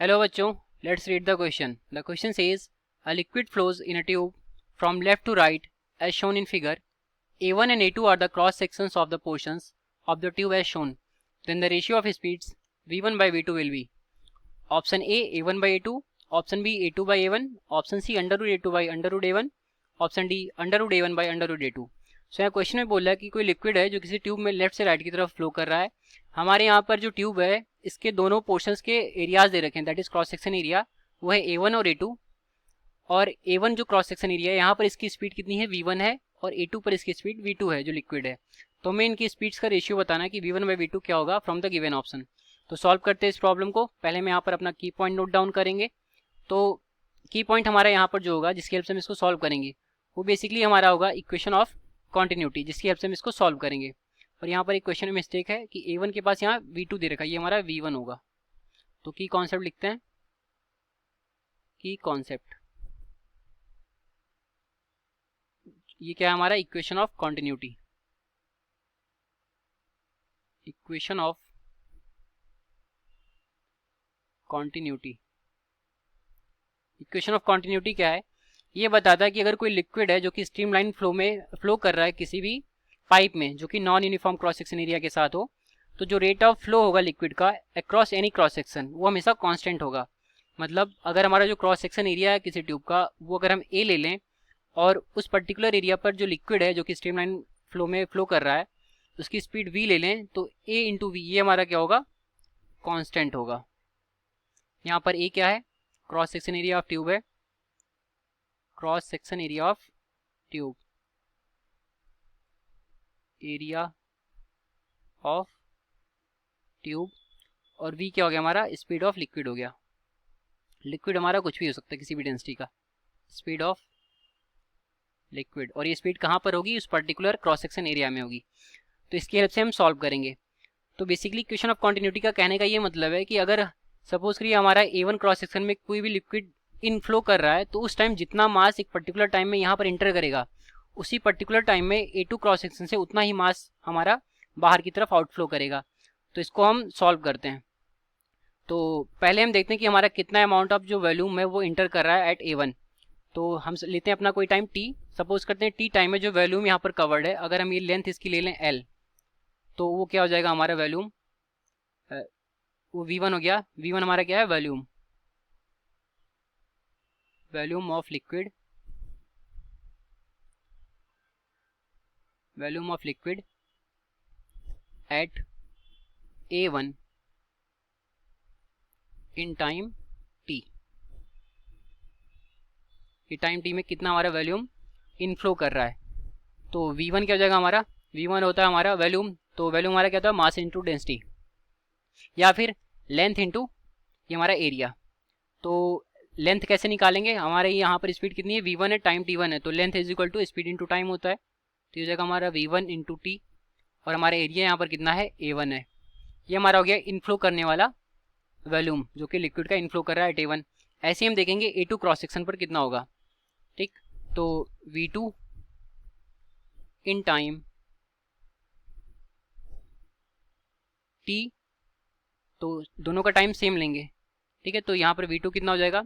Hello बच्चों, let's read the question. The question says a liquid flows in a tube from left to right as shown in figure. A1 and A2 are the cross sections of the portions of the tube as shown. Then the ratio of speeds V1 by V2 will be option A A1 by A2, option B A2 by A1, option C under root A2 by under root A1, option D under root A1 by under root A2. So यहाँ question में बोल रहा है कि कोई liquid है जो किसी ट्यूब में लेफ्ट से राइट की तरफ फ्लो कर रहा है. हमारे यहाँ पर जो ट्यूब है इसके दोनों पोर्शंस के एरियाज दे रखे हैं, that is cross section area, वो है A1 और A2. और A1 जो क्रॉस सेक्शन एरिया है यहाँ पर इसकी स्पीड कितनी है, V1 है, और A2 पर इसकी स्पीड V2 है जो लिक्विड है. तो हमें इनकी स्पीड्स का रेशियो बताना है कि V1 बाई V2 क्या होगा फ्रॉम द गिवन ऑप्शन. तो सॉल्व करते हैं इस प्रॉब्लम को. पहले हम यहाँ पर अपना की पॉइंट नोट डाउन करेंगे. तो की पॉइंट हमारा यहाँ पर जो होगा जिसकी हेल्प से हम इसको सॉल्व करेंगे वो बेसिकली हमारा होगा इक्वेशन ऑफ कॉन्टिन्यूटी, जिसकी हेल्प से हम इसको सॉल्व करेंगे. और यहाँ पर एक क्वेश्चन में मिस्टेक है कि A1 के पास यहाँ V2 दे रखा है, ये हमारा V1 होगा. तो की कॉन्सेप्ट लिखते हैं. की कॉन्सेप्ट ये क्या है हमारा, equation of continuity. Equation of continuity. Equation of continuity क्या है, ये बताता है कि अगर कोई लिक्विड है जो कि स्ट्रीमलाइन फ्लो में फ्लो कर रहा है किसी भी पाइप में जो कि non uniform cross section area के साथ हो, तो जो रेट ऑफ फ्लो होगा लिक्विड का अक्रॉस एनी क्रॉस सेक्शन वो हमेशा कांस्टेंट होगा. मतलब अगर हमारा जो क्रॉस सेक्शन एरिया है किसी ट्यूब का वो अगर हम ए ले लें और उस पर्टिकुलर एरिया पर जो लिक्विड है जो कि स्ट्रीमलाइन फ्लो में फ्लो कर रहा है उसकी स्पीड वी ले लें, तो ए इंटू वी ये हमारा क्या होगा, कॉन्स्टेंट होगा. यहाँ पर ए क्या है, cross section area of tube है, cross section area of tube, area of tube. और v क्या हो गया हमारा, स्पीड ऑफ लिक्विड हो गया. लिक्विड हमारा कुछ भी हो सकता है किसी भी डेंसिटी का, स्पीड ऑफ लिक्विड. और ये स्पीड कहाँ पर होगी, उस पर्टिकुलर क्रॉस सेक्शन एरिया में होगी. तो इसकी हेल्प से हम सॉल्व करेंगे. तो बेसिकली इक्वेशन ऑफ कॉन्टिन्यूटी का कहने का ये मतलब है कि अगर सपोज करिए हमारा A1 क्रॉस सेक्शन में कोई भी लिक्विड इनफ्लो कर रहा है तो उस टाइम जितना मास एक पर्टिकुलर टाइम में यहाँ पर इंटर करेगा उसी पर्टिकुलर टाइम में A2 क्रॉस सेक्शन से उतना ही मास हमारा बाहर की तरफ आउटफ्लो करेगा. तो इसको हम सॉल्व करते हैं. तो पहले हम देखते हैं कि हमारा कितना अमाउंट ऑफ जो वॉल्यूम है वो इंटर कर रहा है एट A1. तो हम लेते हैं अपना कोई टाइम t, सपोज करते हैं t टाइम में जो वॉल्यूम यहाँ पर कवर्ड है, अगर हम ये लेंथ इसकी ले लें L, तो वो क्या हो जाएगा हमारा वॉल्यूम, वो V1 हो गया. V1 हमारा क्या है, volume, volume of liquid, volume of liquid at A1 in time t. ये टाइम t में कितना हमारा वॉल्यूम इनफ्लो कर रहा है. तो V1 क्या हो जाएगा हमारा, V1 होता है हमारा वॉल्यूम, तो वॉल्यूम हमारा क्या होता है, मास इंटू डेंसिटी, या फिर लेंथ इंटू ये हमारा एरिया. तो लेंथ कैसे निकालेंगे, हमारे यहाँ पर स्पीड कितनी है, V1 है, टाइम T1 है, तो length is equal to speed into time होता है. तो ये हो जाएगा हमारा V1 इंटू टी, और हमारा एरिया यहाँ पर कितना है, A1 है. ये हमारा हो गया इनफ्लो करने वाला वॉल्यूम जो कि लिक्विड का इनफ्लो कर रहा है A1. ऐसे ही हम देखेंगे A2 क्रॉस सेक्शन पर कितना होगा. ठीक, तो V2 इन टाइम T, तो दोनों का टाइम सेम लेंगे. ठीक है, तो यहाँ पर V2 कितना हो जाएगा,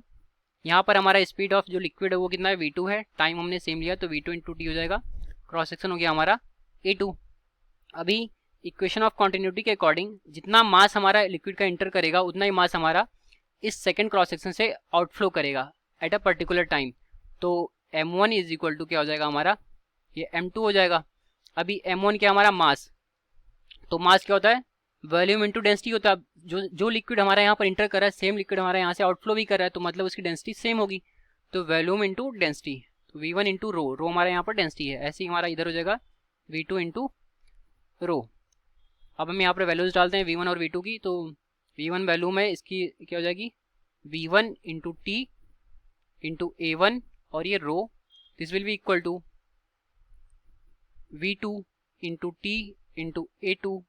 यहाँ पर हमारा स्पीड ऑफ जो लिक्विड है वो कितना है, V2 है, टाइम हमने सेम लिया तो V2 इंटू टी हो जाएगा. क्रॉस सेक्शन हो गया हमारा A2. अभी इक्वेशन ऑफ कॉन्टिन्यूटी के अकॉर्डिंग जितना मास हमारा लिक्विड का इंटर करेगा उतना ही मास हमारा इस सेकेंड क्रॉस सेक्शन से आउटफ्लो करेगा एट अ पर्टिकुलर टाइम. तो M1 इज इक्वल टू क्या हो जाएगा हमारा, ये M2 हो जाएगा. अभी M1 क्या हमारा मास, तो मास क्या होता है, वॉल्यूम इंटू डेंसिटी होता है. जो लिक्विड हमारा यहाँ पर इंटर कर रहा है सेम लिक्विड हमारा यहाँ से आउटफ्लो भी कर रहा है, तो मतलब उसकी डेंसिटी सेम होगी. तो वॉल्यूम इंटू डेंसिटी, तो V1 इंटू रो, रो हमारा यहाँ पर डेंसिटी है, ऐसे ही हमारा इधर हो जाएगा V2 इंटू रो. अब हम यहाँ पर वैल्यूज डालते हैं V1 और V2 की. तो V1 वैल्यूम है, इसकी क्या हो जाएगी, V1 into T into A1, और ये rho, this will be equal to V2 into T into A2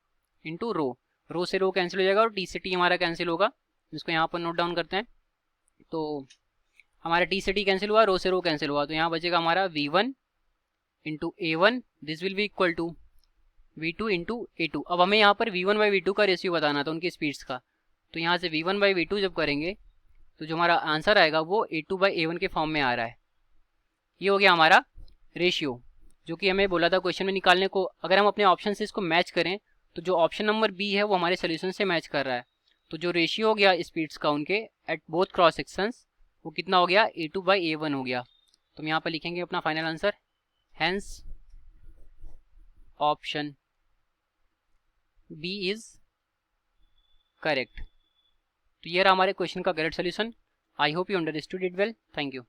into rho. Rho से रो कैंसिल हो जाएगा और टी से टी हमारा कैंसिल होगा. इसको यहाँ पर नोट डाउन करते हैं. तो हमारा टी से टी कैंसिल हुआ, रो से रो कैंसिल हुआ, तो यहाँ बचेगा हमारा V1 into A1, this will be equal to V2 into A2. अब हमें यहाँ पर V1 बाई V2 का रेशियो बताना था उनकी स्पीड्स का. तो यहाँ से V1 बाई V2 जब करेंगे तो जो हमारा आंसर आएगा वो A2/A1 के फॉर्म में आ रहा है। ये हो गया हमारा रेशियो, जो कि हमें बोला था क्वेश्चन में निकालने को। अगर हम अपने ऑप्शन से इसको मैच करें तो जो ऑप्शन नंबर बी है वो हमारे सोल्यूशन से मैच कर रहा है। तो जो रेशियो हो गया स्पीड्स का उनके एट बोथ क्रॉस सेक्शंस, वो कितना हो गया, A2/A1 हो गया। तो हम यहाँ पर लिखेंगे अपना final answer, hence option B is correct. तो ये रहा हमारे क्वेश्चन का correct solution. I hope you understood it well. Thank you.